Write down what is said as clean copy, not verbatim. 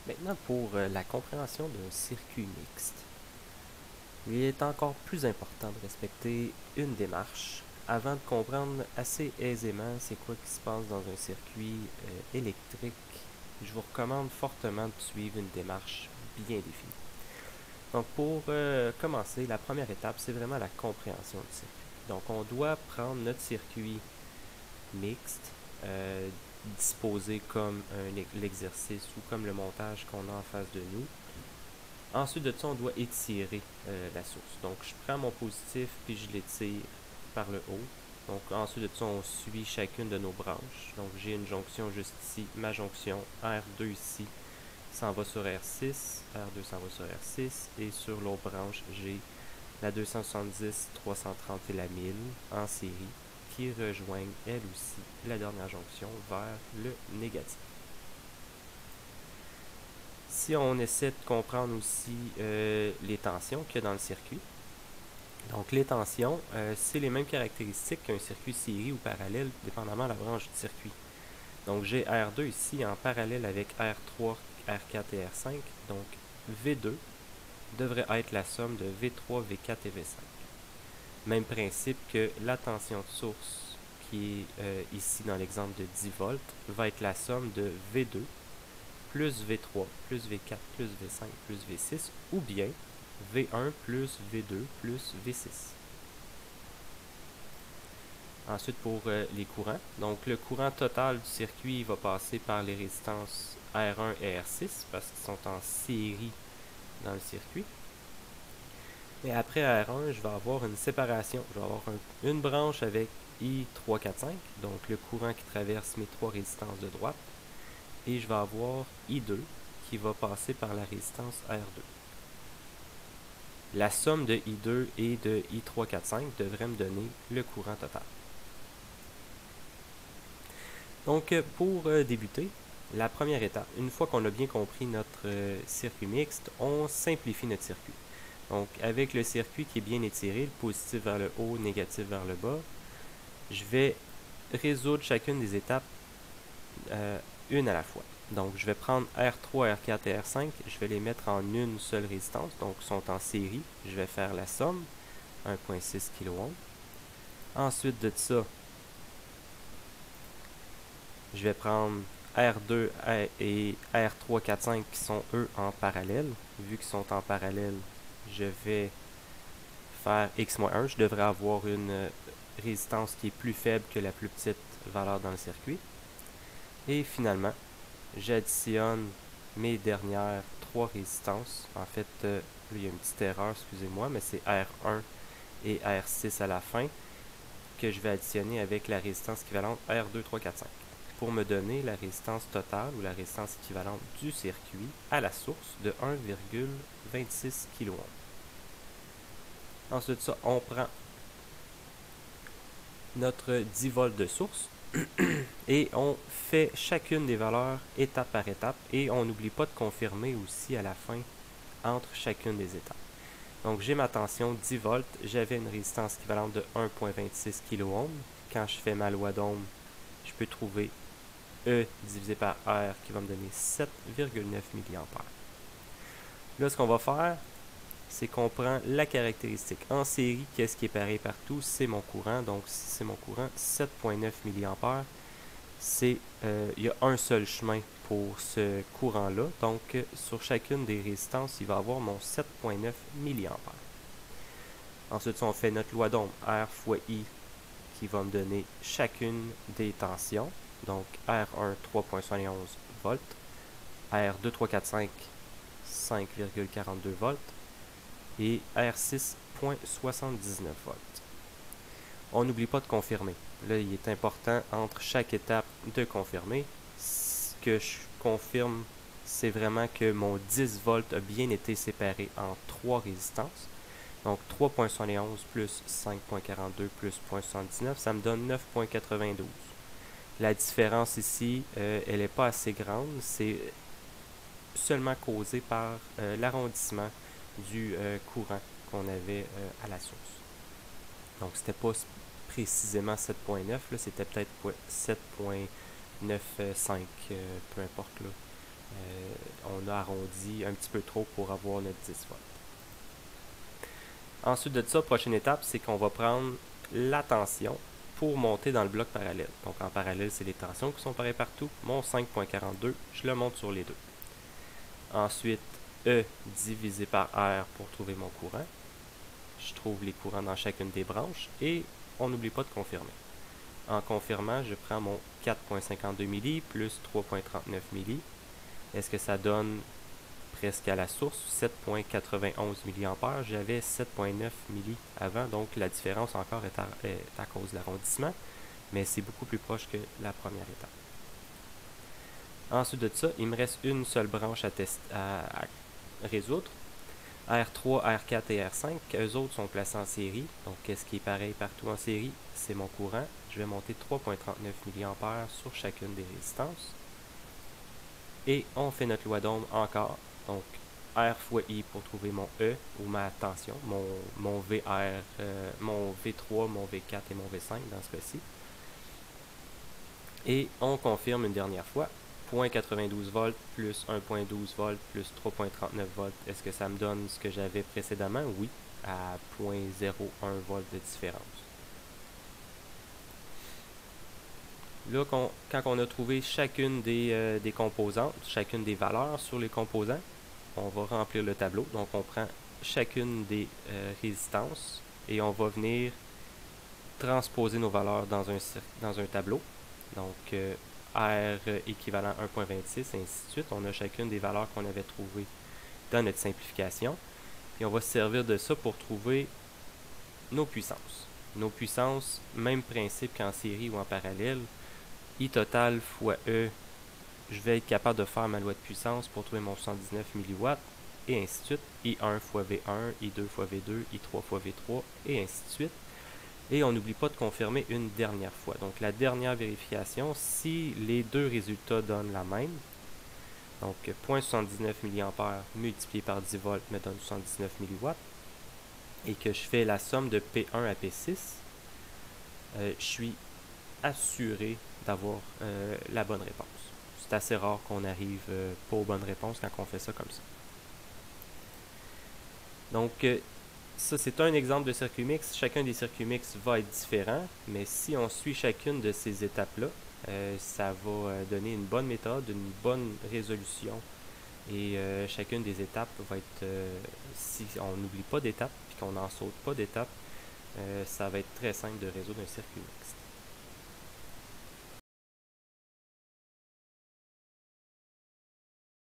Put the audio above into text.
Maintenant, pour la compréhension d'un circuit mixte, il est encore plus important de respecter une démarche avant de comprendre assez aisément c'est quoi qui se passe dans un circuit électrique. Je vous recommande fortement de suivre une démarche bien définie. Donc pour commencer, la première étape, c'est vraiment la compréhension du circuit. Donc on doit prendre notre circuit mixte, disposé comme l'exercice ou comme le montage qu'on a en face de nous. Ensuite de ça, on doit étirer la source. Donc je prends mon positif puis je l'étire par le haut. Donc ensuite de ça, on suit chacune de nos branches. Donc j'ai une jonction juste ici, ma jonction R2 ici s'en va sur R6, R2 s'en va sur R6, et sur l'autre branche, j'ai la 270, 330 et la 1000 en série qui rejoignent elles aussi la dernière jonction vers le négatif. Si on essaie de comprendre aussi les tensions qu'il y a dans le circuit, donc les tensions, c'est les mêmes caractéristiques qu'un circuit série ou parallèle, dépendamment de la branche du circuit. Donc j'ai R2 ici en parallèle avec R3, R4 et R5, donc V2 devrait être la somme de V3, V4 et V5. Même principe que la tension de source, qui est ici dans l'exemple de 10 volts, va être la somme de V2 plus V3 plus V4 plus V5 plus V6, ou bien V1 plus V2 plus V6. Ensuite, pour les courants, donc le courant total du circuit va passer par les résistances R1 et R6 parce qu'ils sont en série dans le circuit. Et après R1, je vais avoir une séparation. Je vais avoir une branche avec I345, donc le courant qui traverse mes trois résistances de droite. Et je vais avoir I2 qui va passer par la résistance R2. La somme de I2 et de I345 devrait me donner le courant total. Donc, pour débuter, la première étape, une fois qu'on a bien compris notre circuit mixte, on simplifie notre circuit. Donc, avec le circuit qui est bien étiré, le positif vers le haut, négatif vers le bas, je vais résoudre chacune des étapes une à la fois. Donc, je vais prendre R3, R4 et R5, je vais les mettre en une seule résistance, donc ils sont en série. Je vais faire la somme, 1.6 kΩ. Ensuite de ça, je vais prendre R2 et R3, 4, 5 qui sont eux en parallèle. Vu qu'ils sont en parallèle, je vais faire X-1. Je devrais avoir une résistance qui est plus faible que la plus petite valeur dans le circuit. Et finalement, j'additionne mes dernières trois résistances. En fait, il y a une petite erreur, excusez-moi, mais c'est R1 et R6 à la fin que je vais additionner avec la résistance équivalente R2, 3, 4, 5 pour me donner la résistance totale ou la résistance équivalente du circuit à la source de 1,26 kΩ. Ensuite, ça, on prend notre 10 volts de source et on fait chacune des valeurs étape par étape et on n'oublie pas de confirmer aussi à la fin entre chacune des étapes. Donc j'ai ma tension 10 volts, j'avais une résistance équivalente de 1.26 kΩ. Quand je fais ma loi d'Ohm, je peux trouver E divisé par R qui va me donner 7,9 mA. Là, ce qu'on va faire, c'est qu'on prend la caractéristique en série, qu'est-ce qui est pareil partout, c'est mon courant. Donc, si c'est mon courant, 7,9 mA, il y a un seul chemin pour ce courant-là. Donc, sur chacune des résistances, il va avoir mon 7,9 mA. Ensuite, on fait notre loi d'Ohm, R fois I, qui va me donner chacune des tensions. Donc, R1, 3,71 volts, R2, 3, 4, 5, 5,42 volts, et R6, 0,79 volts. On n'oublie pas de confirmer. Là, il est important entre chaque étape de confirmer. Ce que je confirme, c'est vraiment que mon 10 volts a bien été séparé en trois résistances. Donc 3.71 plus 5.42 plus 0.79, ça me donne 9.92. La différence ici, elle n'est pas assez grande. C'est seulement causé par l'arrondissement du courant qu'on avait à la source. Donc, c'était pas précisément 7.9, c'était peut-être 7.95, peu importe. Là. on a arrondi un petit peu trop pour avoir notre 10 volts. Ensuite de ça, prochaine étape, c'est qu'on va prendre la tension pour monter dans le bloc parallèle. Donc en parallèle, c'est les tensions qui sont pareilles partout. Mon 5.42, je le monte sur les deux. Ensuite, E divisé par R pour trouver mon courant. Je trouve les courants dans chacune des branches et on n'oublie pas de confirmer. En confirmant, je prends mon 4.52 milli plus 3.39 milli. Est-ce que ça donne presque à la source 7.91 mA? J'avais 7.9 milli avant, donc la différence encore est à cause de l'arrondissement, mais c'est beaucoup plus proche que la première étape. Ensuite de ça, il me reste une seule branche à résoudre. R3, R4 et R5, eux autres sont placés en série. Donc, qu'est-ce qui est pareil partout en série? C'est mon courant. Je vais monter 3.39 mA sur chacune des résistances. Et on fait notre loi d'Ohm encore. Donc, R fois I pour trouver mon E ou ma tension, mon VR, mon V3, mon V4 et mon V5 dans ce cas-ci. Et on confirme une dernière fois. 0.92 volts plus 1.12 volts plus 3.39 volts. Est-ce que ça me donne ce que j'avais précédemment? Oui, à 0.01 volts de différence. Là, quand on a trouvé chacune des composantes, chacune des valeurs sur les composants, on va remplir le tableau. Donc, on prend chacune des résistances et on va venir transposer nos valeurs dans un tableau. Donc, R équivalent 1.26, et ainsi de suite. On a chacune des valeurs qu'on avait trouvées dans notre simplification. Et on va se servir de ça pour trouver nos puissances. Nos puissances, même principe qu'en série ou en parallèle. I total fois E, je vais être capable de faire ma loi de puissance pour trouver mon 79 mW, et ainsi de suite. I1 fois V1, I2 fois V2, I3 fois V3, et ainsi de suite. Et on n'oublie pas de confirmer une dernière fois. Donc la dernière vérification, si les deux résultats donnent la même, donc 0.79 mA multiplié par 10 volts me donne 79 mW, et que je fais la somme de P1 à P6, je suis assuré d'avoir la bonne réponse. C'est assez rare qu'on arrive pas aux bonnes réponses quand on fait ça comme ça. Donc, ça, c'est un exemple de circuit mixte. Chacun des circuits mixtes va être différent, mais si on suit chacune de ces étapes-là, ça va donner une bonne méthode, une bonne résolution. Et chacune des étapes va être, si on n'oublie pas d'étapes, puis qu'on n'en saute pas d'étapes, ça va être très simple de résoudre un circuit mixte.